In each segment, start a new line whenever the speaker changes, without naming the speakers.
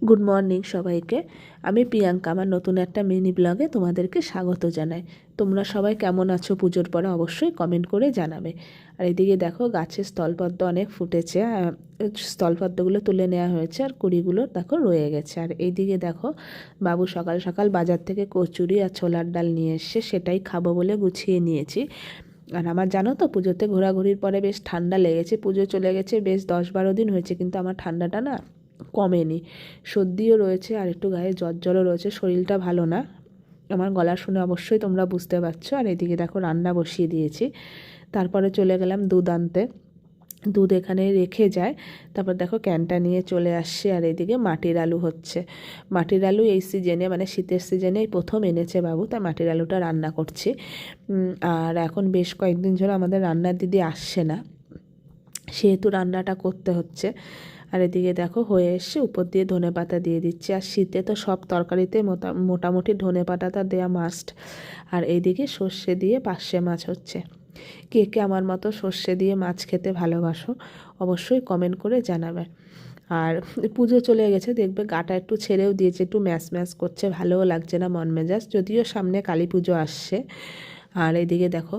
Good morning সবাইকে। আমি প্রিয়াঙ্কা, আমার নতুন একটা মিনি ব্লগে তোমাদেরকে স্বাগত জানাই। তোমরা সবাই কেমন আছো? পুজোর পরে অবশ্যই কমেন্ট করে জানাবে। আর এদিকে দেখো গাছের স্থলপদ্ম অনেক ফুটেছে, স্থলপদ্মগুলো তুলে নেওয়া হয়েছে আর কুড়িগুলো দেখো রয়ে গেছে। আর এইদিকে দেখো বাবু সকাল সকাল বাজার থেকে কচুরি আর ছোলার ডাল নিয়ে এসছে, সেটাই খাবো বলে গুছিয়ে নিয়েছি। আর আমার জানো তো পুজোতে ঘোরাঘুরির পরে বেশ ঠান্ডা লেগেছে। পুজো চলে গেছে বেশ 10-12 দিন হয়েছে, কিন্তু আমার ঠান্ডাটা না কমেনি। সর্দিও রয়েছে আর একটু গায়ে জ্বরও রয়েছে, শরীরটা ভালো না। আমার গলা শুনে অবশ্যই তোমরা বুঝতে পারছো। আর এদিকে দেখো রান্না বসিয়ে দিয়েছি। তারপরে চলে গেলাম দুধ আনতে। দুধ এখানে রেখে যায়, তারপর দেখো ক্যানটা নিয়ে চলে আসছে। আর এদিকে মাটির আলু হচ্ছে। মাটির আলু এই সিজনে মানে শীতের সিজনেই প্রথম এনেছে বাবু, তাই মাটির আলুটা রান্না করছি। আর এখন বেশ কয়েকদিন ধরে আমাদের রান্নার দিদি আসছে না, সেহেতু রান্নাটা করতে হচ্ছে। আর এদিকে দেখো হয়ে এসছে, উপর দিয়ে ধনেপাতা দিয়ে দিচ্ছে। আর শীতে তো সব তরকারিতে মোটামুটি ধনেপাতাটা দেওয়া মাস্ট। আর এইদিকে সর্ষে দিয়ে পার্শে মাছ হচ্ছে। কে কে আমার মতো সর্ষে দিয়ে মাছ খেতে ভালোবাসো অবশ্যই কমেন্ট করে জানাবে। আর পুজো চলে গেছে, দেখবে গাটা একটু ছেড়েও দিয়েছে, একটু ম্যাশ ম্যাশ করছে, ভালোও লাগছে না মন মেজাজ, যদিও সামনে কালী পুজো আসছে। আর এইদিকে দেখো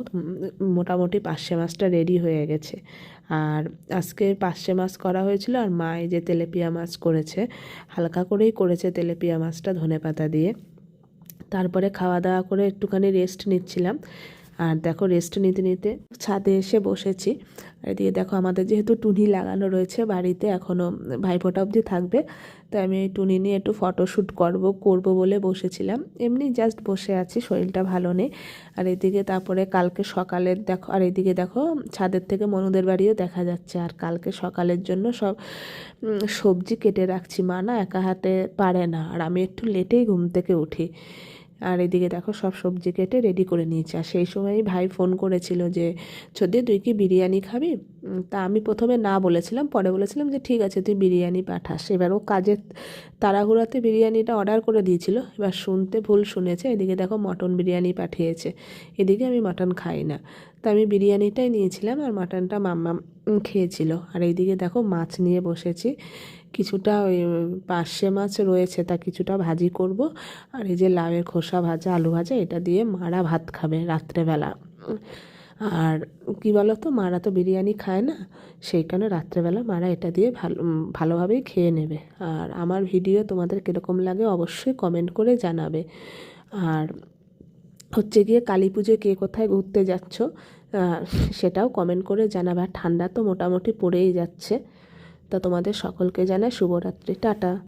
মোটামুটি পার্শে মাছটা রেডি হয়ে গেছে। আর আজকে পার্শে মাছ করা হয়েছিল, আর মা এই যে তেলেপিয়া মাছ করেছে, হালকা করেই করেছে তেলেপিয়া মাছটা ধনেপাতা দিয়ে। তারপরে খাওয়া দাওয়া করে একটুখানি রেস্ট নিচ্ছিলাম। আর দেখো রেস্ট নিতে নিতে ছাদে এসে বসেছি। আর এদিকে দেখো আমাদের যেহেতু টুনি লাগানো রয়েছে বাড়িতে, এখনও ভাইফোঁটা অবধি থাকবে, তাই আমি এই টুনি নিয়ে একটু ফটোশ্যুট করব বলে বসেছিলাম। এমনি জাস্ট বসে আছি, শরীরটা ভালো নেই। আর এদিকে তারপরে কালকে সকালের দেখো, আর এদিকে দেখো ছাদের থেকে মনুদের বাড়িও দেখা যাচ্ছে। আর কালকে সকালের জন্য সব সবজি কেটে রাখছি, মা না একা হাতে পারে না, আর আমি একটু লেটেই ঘুম থেকে উঠি। আর এদিকে দেখো সব সবজি কেটে রেডি করে নিয়েছি। আর সেই সময়ই ভাই ফোন করেছিল যে যদি তুই কি বিরিয়ানি খাবি? তা আমি প্রথমে না বলেছিলাম, পরে বলেছিলাম যে ঠিক আছে তুই বিরিয়ানি পাঠাস। এবার ও কাজের তাড়াহুড়াতে বিরিয়ানিটা অর্ডার করে দিয়েছিল, এবার শুনতে ভুল শুনেছে। এদিকে দেখো মটন বিরিয়ানি পাঠিয়েছে, এদিকে আমি মটন খাই না, তা আমি বিরিয়ানিটাই নিয়েছিলাম আর মটনটা মাম্মা খেয়েছিল। আর এইদিকে দেখো মাছ নিয়ে বসেছি, কিছুটা ওই পার্শে মাছ রয়েছে, তা কিছুটা ভাজি করব। আর এই যে লাউয়ের খোসা ভাজা, আলু ভাজা, এটা দিয়ে মারা ভাত খাবে রাত্রেবেলা। আর কি বলো তো, মারা তো বিরিয়ানি খায় না, সেই কারণে রাত্রেবেলা মারা এটা দিয়ে ভালোভাবেই খেয়ে নেবে। আর আমার ভিডিও তোমাদের কীরকম লাগে অবশ্যই কমেন্ট করে জানাবে। আর হচ্ছে গিয়ে কালী পুজোয় কে কোথায় ঘুরতে যাচ্ছ সেটাও কমেন্ট করে জানাবে। আর ঠান্ডা তো মোটামুটি পড়েই যাচ্ছে। তা তোমাদের সকলকে জানাই শুভরাত্রি, টাটা।